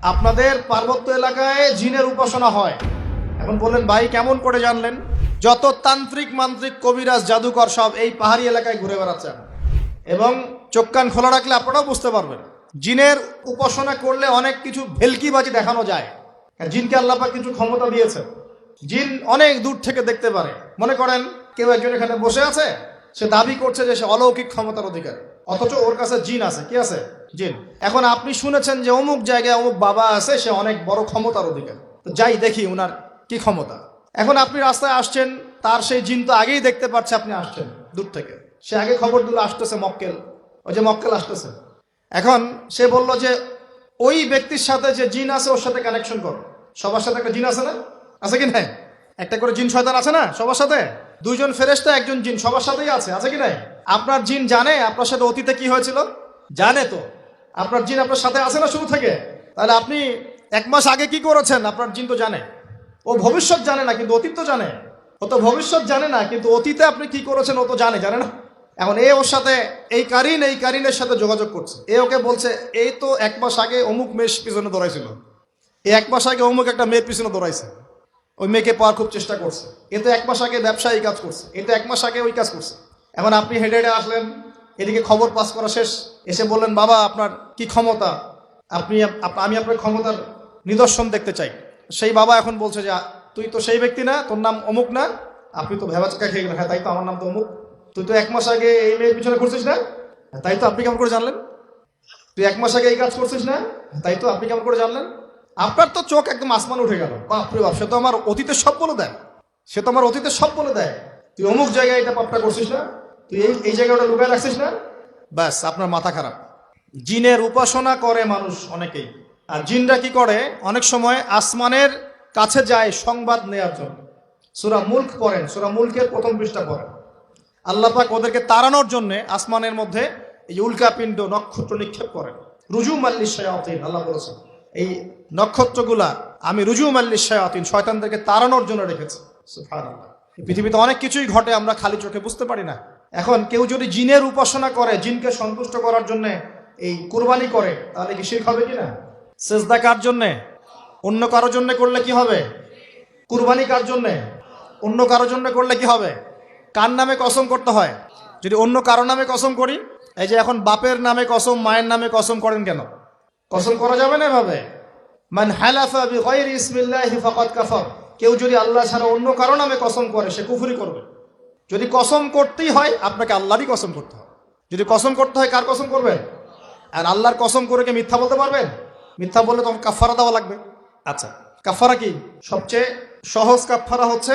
আপনাদের পার্বত্য এলাকায় জিনের উপাসনা হয়। এখন বললেন ভাই কেমন করে জানলেন? যত তান্ত্রিক মান্ত্রিক কবিরাজ জাদুকর সব এই পাহাড়ি এলাকায় ঘুরে বেড়াচ্ছেন, এবং চোখ কান খোলা রাখলে আপনারাও বুঝতে পারবেন। জিনের উপাসনা করলে অনেক কিছু ভেলকিবাজি দেখানো যায়। জিনকে আল্লাহ পাক কিছু ক্ষমতা দিয়েছে। জিন অনেক দূর থেকে দেখতে পারে। মনে করেন কেউ একজন এখানে বসে আছে, সে দাবি করছে যে সে অলৌকিক ক্ষমতার অধিকারী, অথচ ওর কাছে জিন আছে। কি আছে? জিন। এখন আপনি শুনেছেন যে অমুক জায়গায় অমুক বাবা আছে, সে অনেক বড় ক্ষমতার অধিকারী, তো যাই দেখি উনার কি ক্ষমতা। এখন আপনি রাস্তায় আসছেন, তার সেই জিন তো আগেই দেখতে পাচ্ছে আপনি আসছেন দূর থেকে, সে আগে খবর দিল আসতেছে মক্কেল, ওই যে মক্কেল আসতেছে। এখন সে বলল যে ওই ব্যক্তির সাথে যে জিন আছে ওর সাথে কানেকশন করো। সবার সাথে একটা জিন আছে না? আছে কি নাই? একটা করে জিন শয়তান আছে না সবার সাথে? দুইজন ফেরেশতা একজন জিন সবার সাথেই আছে, আছে কি নাই? আপনার জিন জানে আপনার সাথে অতীতে কি হয়েছিল? জানে তো। আপনার জিন আপনার সাথে আছে না শুরু থেকে? তাহলে আপনি 1 মাস আগে কি করেছেন আপনার জিন তো জানে। ও ভবিষ্যৎ জানে না কিন্তু অতীত তো জানে। ও তো ভবিষ্যৎ জানে না কিন্তু অতীতে আপনি কি করেছেন ও তো জানে না? এখন এ ওর সাথে এই কারিনের সাথে যোগাযোগ করছে। এ ওকে বলছে এই তো 1 মাস আগে অমুক মেয়ের পিছনে দৌড়াইছিল, এই 1 মাস আগে অমুক একটা মেয়ের পিছনে দৌড়াইছে, ওই মেয়েকে পাওয়ার খুব চেষ্টা করছে। এ তো 1 মাস আগে ব্যবসায়ী কাজ করছে, এ তো 1 মাস আগে ওই কাজ করছে। এখন আপনি হেঁটে হেঁটে আসলেন, এদিকে খবর পাস করা শেষ, এসে বললেন বাবা আপনার কি ক্ষমতা, আমি আপনার ক্ষমতার নিদর্শন দেখতে চাই। সেই বাবা এখন বলছে যে তুই তো সেই ব্যক্তি না, তোর নাম অমুক না? আপনি তো ভেবাচাকা খেয়ে গেলেন। হ্যাঁ তাই তো, আমার নাম তো অমুক। তুই তো 1 মাস আগে এই মেয়ের পিছনে করছিস না? তাই তো, আপনি কেমন করে জানলেন? তুই 1 মাস আগে এই কাজ করছিস না? তাই তো, আপনি কেমন করে জানলেন? আপনার তো চোখ একদম আসমান উঠে গেল। বাপরে বাপ, সে তো আমার অতীতের সব বলে দেয়, সে তো আমার অতীতের সব বলে দেয়। তুই অমুক জায়গায় এটা পাপটা করছিস না? তুই এই জায়গাটা লুকায় রাখছিস না? ব্যাস, আপনার মাথা খারাপ। জিনের উপাসনা করে মানুষ অনেকেই। আর জিনরা কি করে, অনেক সময় আসমানের কাছে যায় সংবাদ নেওয়ার জন্য। সূরা মুলক পড়েন, সূরা মুলকের 1ম পৃষ্ঠা পড়েন। আল্লাহ পাক ওদেরকে তাড়ানোর জন্য আসমানের মধ্যে এই উল্কাপিণ্ড নক্ষত্র নিক্ষেপ করেন। রুজুম আল্লিশ শায়াতিন, আল্লাহ বলেছেন এই নক্ষত্রগুলা আমি রুজুম আল্লিশ শায়াতিন, শয়তানদেরকে তাড়ানোর জন্য রেখেছি। সুবহানাল্লাহ। পৃথিবীতে অনেক কিছুই ঘটে আমরা খালি চোখে বুঝতে পারি না। এখন কেউ যদি জিনের উপাসনা করে, জিনকে সন্তুষ্ট করার জন্য এই কুরবানি করে, তাহলে কি শিরক হবে কিনা? সেজদা কার জন্যে? অন্য কারোর জন্য করলে কি হবে? কুরবানি কার জন্যে? অন্য কারোর জন্য করলে কি হবে? কার নামে কসম করতে হয়? যদি অন্য কারো নামে কসম করি, এই যে এখন বাপের নামে কসম, মায়ের নামে কসম করেন কেন? কসম করা যাবে না এভাবে। মান হালাফা বিগাইরি ইসমিল্লাহি ফাকাদ কাফার, কেউ যদি আল্লাহ ছাড়া অন্য কারো নামে কসম করে সে কুফরি করবে। যদি কসম করতেই হয় আপনাকে আল্লাহরই কসম করতে হবে। যদি কসম করতে হয় কার কসম করবেন? আর আল্লাহর কসম করে কি মিথ্যা বলতে পারবেন? মিথ্যা বললে তখন কাফারা দেওয়া লাগবে। আচ্ছা, কাফারা কি? সবচেয়ে সহজ কাফারা হচ্ছে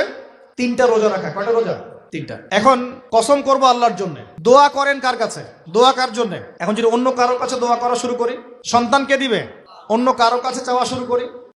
3টা রোজা রাখা। কয়টা রোজা? 3টা। এখন কসম করব আল্লাহর জন্য, দোয়া করেন কার কাছে? দোয়া কার জন্য? এখন যদি অন্য কারোর কাছে দোয়া করা শুরু করি, সন্তান কে দিবে? অন্য কারোর কাছে চাওয়া শুরু করি,